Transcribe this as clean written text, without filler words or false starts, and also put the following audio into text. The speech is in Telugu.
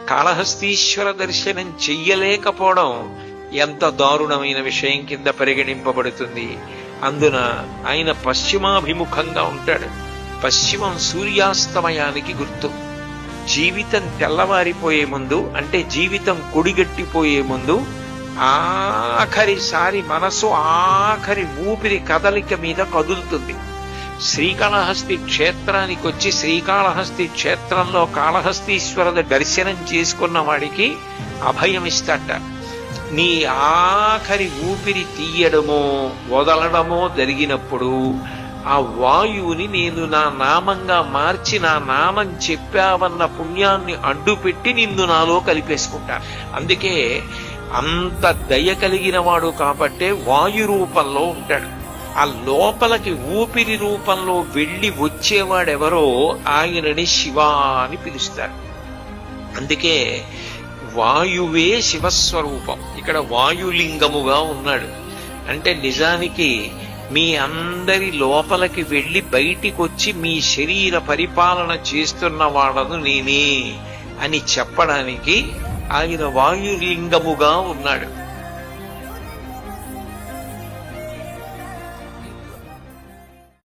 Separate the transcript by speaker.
Speaker 1: కాళహస్తీశ్వర దర్శనం చెయ్యలేకపోవడం ఎంత దారుణమైన విషయం కింద పరిగణింపబడుతుంది. అందున ఆయన పశ్చిమాభిముఖంగా ఉంటాడు. పశ్చిమం సూర్యాస్తమయానికి గుర్తు. జీవితం తెల్లవారిపోయే ముందు, అంటే జీవితం కొడిగట్టిపోయే ముందు, ఆఖరిసారి మనసు ఆఖరి ఊపిరి కదలిక మీద కదులుతుంది. శ్రీకాళహస్తి క్షేత్రానికి వచ్చి శ్రీకాళహస్తి క్షేత్రంలో కాళహస్తీశ్వరుల దర్శనం చేసుకున్న వాడికి అభయం ఇస్తాట. నీ ఆఖరి ఊపిరి తీయడమో వదలడమో జరిగినప్పుడు ఆ వాయువుని నేను నా నామంగా మార్చి నా నామం చెప్పావన్న పుణ్యాన్ని అడ్డుపెట్టి నిన్ను నాలో కలిపేసుకుంటాను. అందుకే అంత దయ కలిగిన వాడు కాబట్టే వాయు రూపంలో ఉంటాడు. ఆ లోపలికి ఊపిరి రూపంలో వెళ్ళి వచ్చేవాడెవరో ఆయనని శివ అని పిలుస్తారు. అందుకే వాయువే శివస్వరూపం. ఇక్కడ వాయులింగముగా ఉన్నాడు. అంటే నిజానికి మీ అందరి లోపలికి వెళ్ళి బయటికి వచ్చి మీ శరీర పరిపాలన చేస్తున్న వాడను నేనే అని చెప్పడానికి ఆయన వాయులింగముగా ఉన్నాడు.